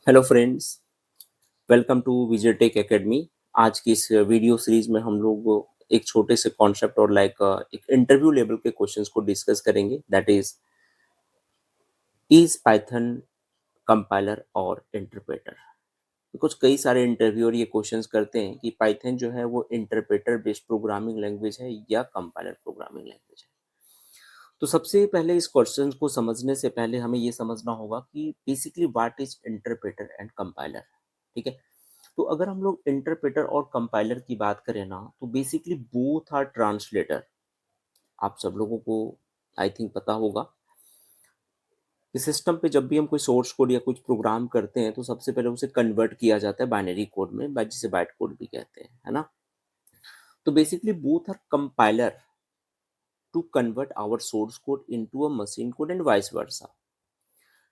Hello friends, welcome to Vijay tech academy. आज की इस वीडियो सीरीज में हम लोग एक छोटे से कॉन्सेप्ट और एक इंटरव्यू लेवल के क्वेश्चंस को डिस्कस करेंगे। दैट इज पाइथन कंपाइलर और इंटरप्रेटर। कुछ कई सारे इंटरव्यूअर ये क्वेश्चंस करते हैं कि पाइथन जो है वो इंटरप्रेटर बेस्ड प्रोग्रामिंग लैंग्वेज है या कंपाइलर प्रोग्रामिंग लैंग्वेज है। तो सबसे पहले इस क्वेश्चन को समझने से पहले हमें ये समझना होगा कि basically what is interpreter and compiler. ठीक है, तो अगर हम लोग इंटरप्रेटर और कंपाइलर की बात करें ना, तो बेसिकली बोथ आर ट्रांसलेटर। आप सब लोगों को आई थिंक पता होगा कि सिस्टम पे जब भी हम कोई सोर्स कोड या कुछ प्रोग्राम करते हैं तो सबसे पहले उसे कन्वर्ट किया जाता है बाइनरी कोड में, जिसे बाइट कोड भी कहते हैं, है ना। तो basically both are compiler to convert our source code into a machine code and vice versa.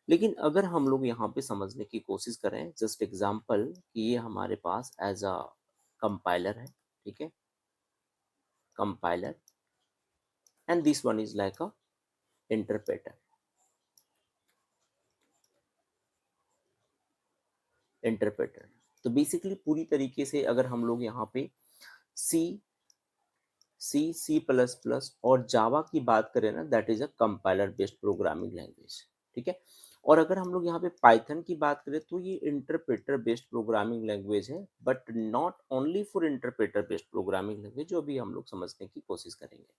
लेकिन अगर हम लोग यहाँ पे समझने की कोशिश करें, जस्ट एग्जांपल कि ये हमारे पास एज अ कंपाइलर है, ठीक है, compiler, and this one is like a interpreter। Interpreter तो बेसिकली पूरी तरीके से अगर हम लोग यहाँ पे सी सी और जावा की बात करें ना, that is a compiler based programming language. ठीक है, और अगर हम लोग यहाँ पे पाइथन की बात करें तो ये इंटरप्रेटर बेस्ड प्रोग्रामिंग लैंग्वेज है, but not only for interpreter based programming language, जो अभी हम लोग समझने की कोशिश करेंगे।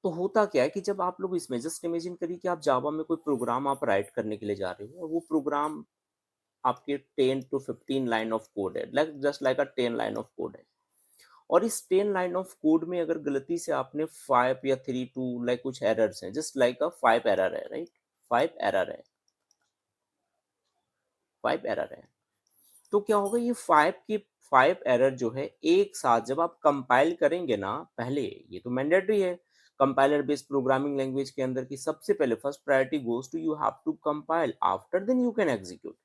तो होता क्या है कि जब आप लोग इसमें जस्ट इमेजिन करिए कि आप जावा में कोई प्रोग्राम आप राइट करने के लिए जा रहे हो, और वो प्रोग्राम आपके 10 to 15 लाइन ऑफ कोड है, like just like a 10 line of code है। और इस 10 लाइन ऑफ कोड में अगर गलती से आपने 5 या 3 2 लाइक कुछ एरर्स हैं, जस्ट लाइक अ 5 एरर है, राइट। 5 एरर है, 5 एरर है। तो क्या होगा, ये 5 एरर जो है एक साथ जब आप कंपाइल करेंगे ना, पहले ये तो मैंडेटरी है कंपाइलर बेस्ड प्रोग्रामिंग लैंग्वेज के अंदर की, सबसे पहले first priority goes to you have to compile, after then you can execute.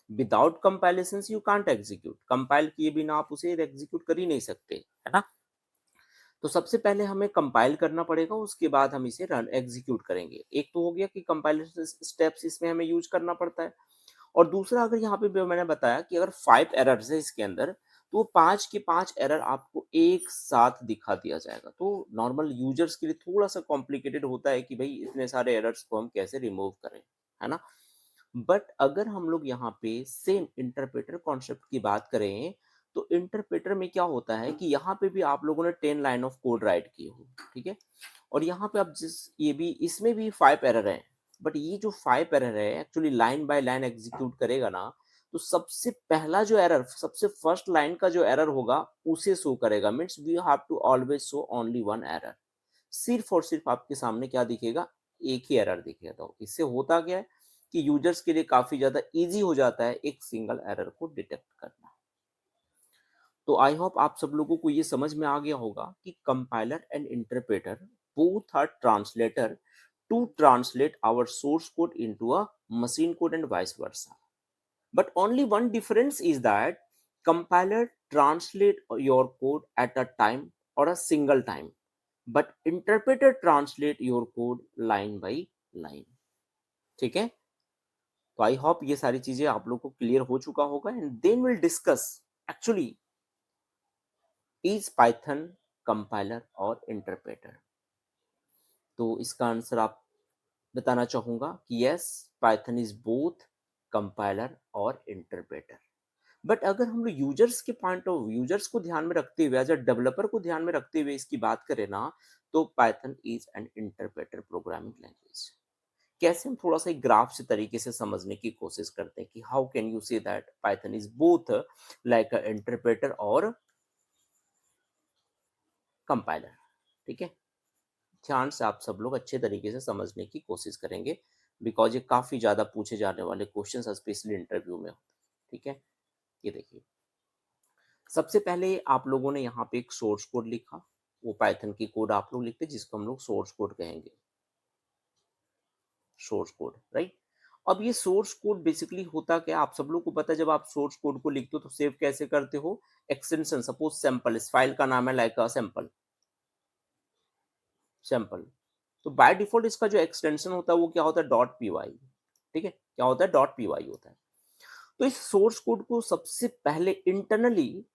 Without compilations you can't execute, compile किए बिना आप उसे एग्जीक्यूट कर ही नहीं सकते, है ना। तो सबसे पहले हमें कंपाइल करना पड़ेगा, उसके बाद हम इसे रन एग्जीक्यूट करेंगे। एक तो हो गया कि कंपाइलेशन स्टेप्स इसमें हमें यूज करना पड़ता है, और दूसरा अगर यहाँ पे मैंने बताया कि अगर 5 एरर्स है इसके अंदर, तो वो 5 के 5 एरर आपको एक साथ दिखा दिया जाएगा। तो नॉर्मल यूजर्स के लिए थोड़ा सा कॉम्प्लिकेटेड होता है कि भाई इतने सारे एरर्स को हम कैसे रिमूव करें, है ना। बट अगर हम लोग यहाँ पे सेम इंटरप्रेटर कॉन्सेप्ट की बात करें, तो इंटरप्रेटर में क्या होता है कि यहाँ पे भी आप लोगों ने 10 लाइन ऑफ कोड राइट की हो, ठीक है, और यहाँ पे आप जिस ये भी इसमें भी 5 एरर है, बट ये जो 5 एरर है actually line by line execute करेगा ना, तो सबसे पहला जो एरर, सबसे फर्स्ट लाइन का जो एरर होगा उसे शो करेगा। Means we have to always show only one error. सिर्फ और सिर्फ आपके सामने क्या दिखेगा, एक ही एरर दिखेगा। तो इससे होता क्या है कि यूजर्स के लिए काफी ज्यादा इजी हो जाता है एक सिंगल एरर को डिटेक्ट करना। तो आई होप आप सब लोगों को ये समझ में आ गया होगा कि compiler and interpreter both are translator to translate our source code into a machine code and vice versa. But only one difference is that compiler translate your code at a time or a single time, but interpreter translate your code line by line। ठीक है, तो I hope ये सारी चीजें आप लोग को clear हो चुका होगा, and then will discuss actually is Python compiler और इंटरप्रेटर। तो इसका आंसर आप बताना चाहूंगा कि yes, Python is both compiler और इंटरप्रेटर। बट अगर हम लोग यूजर्स के पॉइंट ऑफ यूजर्स को ध्यान में रखते हुए, एज अ डेवलपर को ध्यान में रखते हुए इसकी बात करें ना, तो Python is an interpreter programming language. कैसे, हम थोड़ा सा एक ग्राफ से तरीके से समझने की कोशिश करते हैं कि how can you say that Python is both like a interpreter और कंपाइलर। ठीक है, ध्यान से आप सब लोग अच्छे तरीके से समझने की कोशिश करेंगे, बिकॉज ये काफी ज्यादा पूछे जाने वाले क्वेश्चन स्पेशली इंटरव्यू में होते हैं। ठीक है, ये देखिए, सबसे पहले आप लोगों ने यहाँ पे एक सोर्स कोड लिखा, वो पाइथन की कोड आप लोग लिखते हैं जिसको हम लोग सोर्स कोड कहेंगे, सोर्स कोड, राइट। अब ये सोर्स कोड बेसिकली होता क्या, आप सब लोग को पता है, जब आप सोर्स कोड को लिखते हो तो सेव कैसे करते हो, एक्सटेंशन, सपोज सैंपल, इस फाइल का नाम है लाइक सैंपल, सैंपल। तो बाय डिफॉल्ट इसका जो एक्सटेंशन होता है वो क्या होता है, डॉट पी वाई। ठीक है, क्या होता है, डॉट पी वाई होता है। तो इस सोर्स कोड को सबसे पहले इंटरनली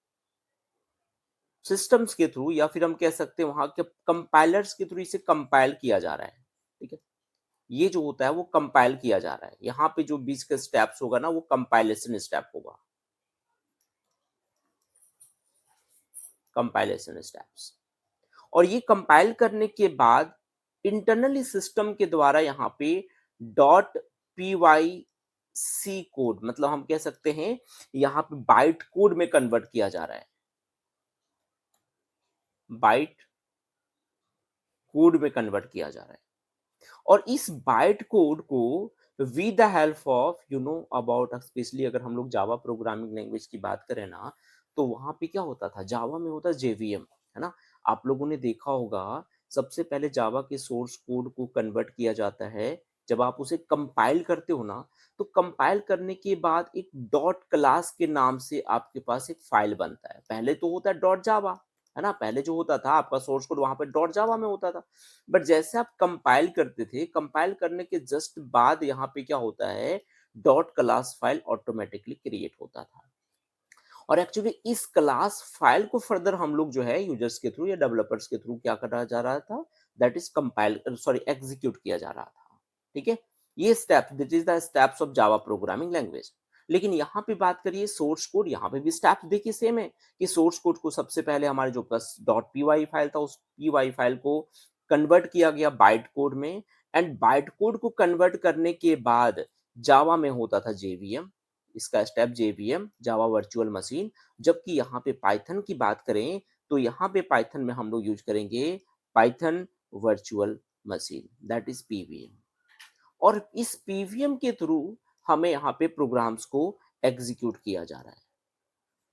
सिस्टम्स के थ्रू या फिर हम कह सकते हैं वहाँ के कंपाइलर्स के थ्रू इसे कंपाइल किया जा रहा है, ठीक है? ये जो होता है वो कंपाइल किया जा रहा है। यहाँ पे जो बीच का स्टेप्स होगा ना वो कंपाइलेशन स्टेप होगा, कंपाइलेशन स्टेप्स। और ये कंपाइल करने के बाद इंटरनली सिस्टम के द्वारा यहाँ पे डॉट पी कोड मतलब हम कह सकते हैं यहाँ पे बाइट कोड में कन्वर्ट किया जा रहा है, बाइट कोड में कन्वर्ट किया जा रहा है। और इस बाइट कोड को with the help of about specially अगर हम लोग जावा प्रोग्रामिंग लैंग्वेज की बात करें ना, तो वहां पे क्या होता था, जावा में होता जेवीएम, है ना? आप लोगों ने देखा होगा सबसे पहले जावा के सोर्स कोड को कन्वर्ट किया जाता है। जब आप उसे कंपाइल करते हो ना, तो कंपाइल करने के बाद एक डॉट क्लास के नाम से आपके पास एक फाइल बनता है। पहले तो होता है डॉट जावा, है ना? पहले जो होता था आपका सोर्स कोड वहां पे डॉट जावा में होता था। बट जैसे आप कंपाइल करते थे, कंपाइल करने के जस्ट बाद यहाँ पे क्या होता है, dot class file automatically create होता था। और एक्चुअली इस क्लास फाइल को फर्दर हम लोग जो है यूजर्स के थ्रू या डेवलपर्स के थ्रू क्या करा जा रहा था, that is compile sorry execute किया जा रहा था, ठीक है? ये step that is the steps of Java programming language. लेकिन यहाँ पे बात करिए सोर्स कोड, यहाँ पे भी स्टेप्स देखिए सेम है कि सोर्स कोड को सबसे पहले हमारे जो बस डॉट पी फाइल था उस पी फाइल को कन्वर्ट किया गया बाइट कोड में। एंड बाइट कोड को कन्वर्ट करने के बाद जावा में होता था जेवीएम, इसका step JVM Java virtual machine. जबकि यहाँ पे पाइथन की बात करें तो यहाँ पे पाइथन में हम लोग यूज करेंगे Python virtual machine, that is PVM. और इस पीवीएम के थ्रू हमें यहाँ पे प्रोग्राम्स को एग्जीक्यूट किया जा रहा है,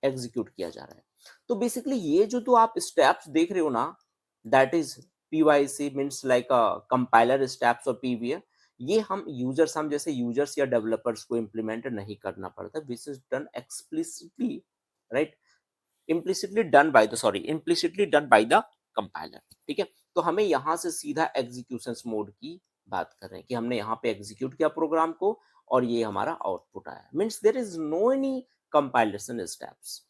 एग्जीक्यूट किया जा रहा है। तो बेसिकली ये जो तो आप स्टेप्स देख रहे हो ना, that is PYC means like a compiler steps और पीवीए। ये हम जैसे यूजर्स या डेवलपर्स को इम्प्लीमेंट नहीं करना पड़ता, this is done explicitly, right? Implicitly done by the compiler, ठीक है? तो हमें यहाँ से सीधा एग्जीक्यूशन मोड की बात कर रहे हैं कि हमने यहाँ पे एग्जीक्यूट किया प्रोग्राम को और ये हमारा आउटपुट आया, means there is no any compilation steps,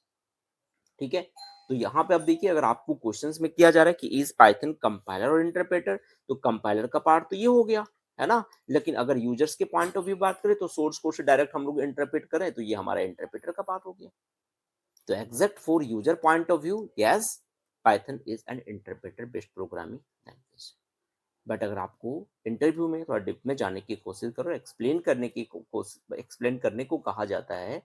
ठीक है? तो यहाँ पे अब देखिए अगर आपको क्वेश्चंस में किया जा रहा है कि इज पाइथन कंपाइलर और इंटरप्रेटर, तो कंपाइलर का पार्ट तो ये हो गया, है ना? लेकिन अगर यूजर्स के पॉइंट ऑफ व्यू बात करें तो सोर्स कोड से डायरेक्ट हम लोग इंटरप्रेट करें तो ये हमारा इंटरप्रेटर का पार्ट हो गया। तो exact for user point of view, yes, Python is an interpreter based programming language. But अगर आपको इंटरव्यू में थोड़ा डिप में जाने की कोशिश करो, एक्सप्लेन करने को कहा जाता है,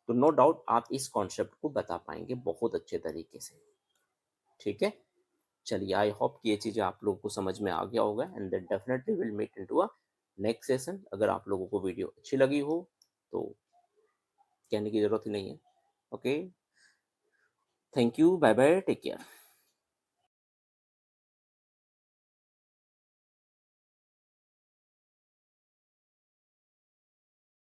तो नो डाउट आप इस कॉन्सेप्ट को बता पाएंगे बहुत अच्छे तरीके से, ठीक है? चलिए, आई होप कि ये चीज़ें आप लोगों को समझ में आ गया होगा and then definitely will meet into a next session. अगर आप लोगों को वीडियो अच्छी लगी हो तो कहने की ज़रूरत ही नहीं है। Okay, thank you, bye bye, take care.